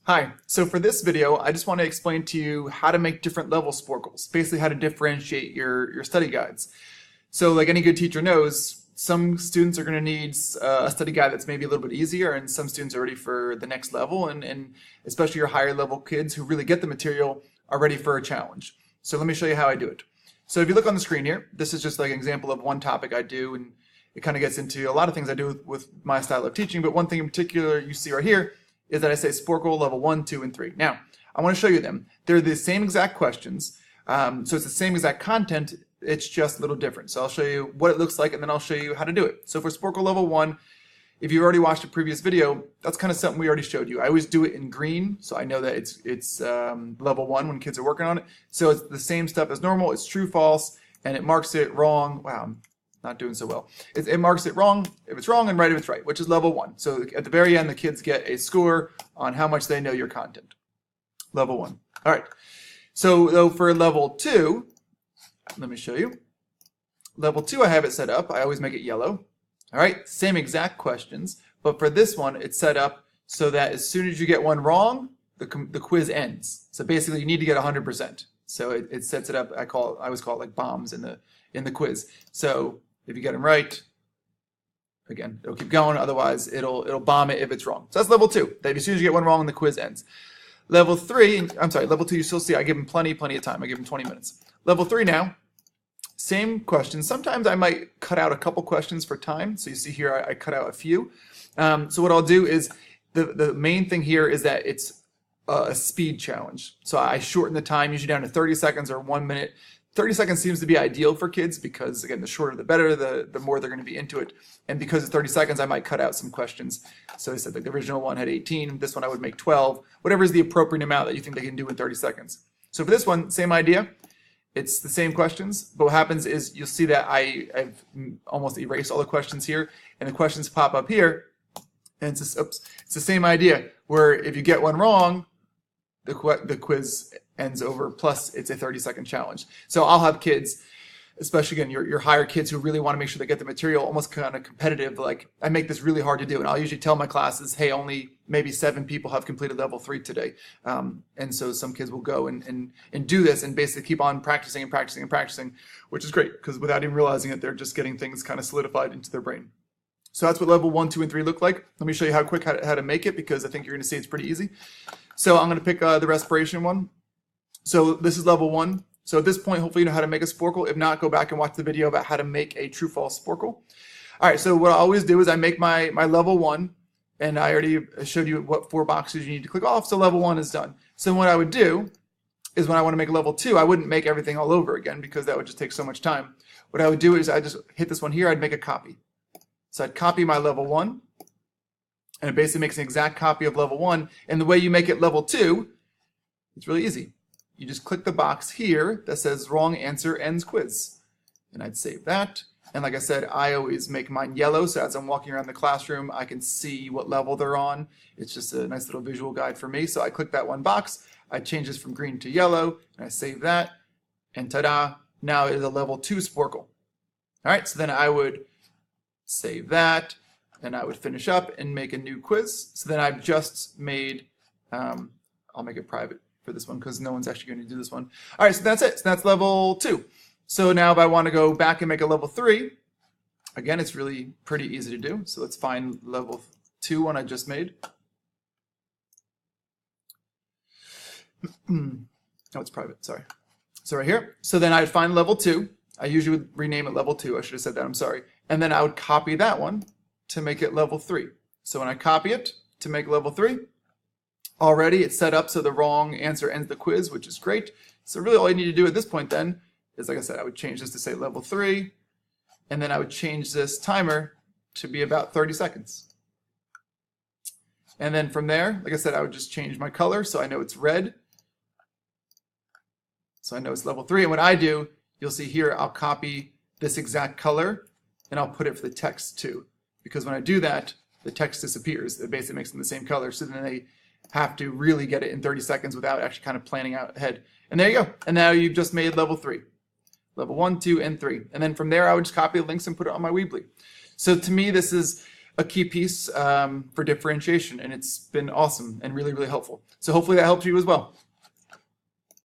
Hi, so for this video, I just want to explain to you how to make different level sporcles, basically how to differentiate your study guides. So like any good teacher knows, some students are going to need a study guide that's maybe a little bit easier, and some students are ready for the next level, and especially your higher level kids who really get the material are ready for a challenge. So let me show you how I do it. So if you look on the screen here, this is just like an example of one topic I do, and it kind of gets into a lot of things I do with my style of teaching, but one thing in particular you see right here is that I say Sporcle level 1, 2, and 3. Now, I want to show you them. They're the same exact questions, so it's the same exact content, it's just a little different. So I'll show you what it looks like, and then I'll show you how to do it. So for Sporcle level 1, if you've already watched a previous video, that's kind of something we already showed you. I always do it in green, so I know that it's level 1 when kids are working on it. So it's the same stuff as normal. It's true, false, and it marks it wrong. Wow, I'm not doing so well. It marks it wrong if it's wrong and right if it's right, which is level 1. So at the very end, the kids get a score on how much they know your content. Level 1. All right. So though for level 2, let me show you. Level 2, I have it set up. I always make it yellow. All right. Same exact questions, but for this one, it's set up so that as soon as you get one wrong, the quiz ends. So basically, you need to get 100%. So it sets it up. I always call it like bombs in the quiz. So if you get them right, again, it'll keep going. Otherwise, it'll bomb it if it's wrong. So that's level 2. That as soon as you get one wrong, the quiz ends. Level 3, I'm sorry, level 2, you still see I give them plenty of time. I give them 20 minutes. Level 3 now, same questions. Sometimes I might cut out a couple questions for time. So you see here, I cut out a few. So what I'll do is, the main thing here is that it's a speed challenge. So I shorten the time, usually down to 30 seconds or 1 minute. 30 seconds seems to be ideal for kids because, again, the shorter the better, the more they're going to be into it. And because of 30 seconds, I might cut out some questions. So I said like the original one had 18, this one I would make 12, whatever is the appropriate amount that you think they can do in 30 seconds. So for this one, same idea. It's the same questions, but what happens is you'll see that I've almost erased all the questions here, and the questions pop up here, and it's the same idea, where if you get one wrong, the quiz ends over, plus it's a 30-second challenge. So I'll have kids, especially again your higher kids who really want to make sure they get the material, almost kind of competitive, like I make this really hard to do, and I'll usually tell my classes, hey, only maybe 7 people have completed level 3 today. And so some kids will go and do this and basically keep on practicing and practicing and practicing, which is great because without even realizing it, they're just getting things kind of solidified into their brain. So that's what level 1, 2, and 3 look like. Let me show you how to make it, because I think you're going to see it's pretty easy. So I'm going to pick the respiration one. So this is level 1. So at this point, hopefully you know how to make a sporcle. If not, go back and watch the video about how to make a true-false sporcle. All right, so what I always do is I make my level 1, and I already showed you what 4 boxes you need to click off, so level 1 is done. So what I would do is when I want to make level 2, I wouldn't make everything all over again because that would just take so much time. What I would do is I just hit this one here, I'd make a copy. So I'd copy my level 1, and it basically makes an exact copy of level 1. And the way you make it level 2, it's really easy. You just click the box here that says wrong answer ends quiz. And I'd save that. And like I said, I always make mine yellow, so as I'm walking around the classroom, I can see what level they're on. It's just a nice little visual guide for me. So I click that one box, I change this from green to yellow, and I save that, and ta-da, now it is a level 2 sporcle. All right, so then I would save that, and I would finish up and make a new quiz. So then I've just made, I'll make it private for this one because no one's actually going to do this one. All right, so that's it. So that's level 2. So now if I want to go back and make a level 3, again, it's really pretty easy to do. So let's find level 2 one I just made. Oh, it's private, sorry. So right here. So then I'd find level 2. I usually would rename it level 2. I should have said that, I'm sorry. And then I would copy that one to make it level 3. So when I copy it to make level 3, already it's set up so the wrong answer ends the quiz, which is great. So really all you need to do at this point then is, like I said, I would change this to say level 3, and then I would change this timer to be about 30 seconds. And then from there, like I said, I would just change my color so I know it's red. So I know it's level 3. And what I do, you'll see here, I'll copy this exact color and I'll put it for the text too. Because when I do that, the text disappears. It basically makes them the same color. So then they have to really get it in 30 seconds without actually kind of planning out ahead. And there you go. And now you've just made level 3. Level 1, 2, and 3. And then from there, I would just copy the links and put it on my Weebly. So to me, this is a key piece for differentiation, and it's been awesome and really, really helpful. So hopefully that helped you as well.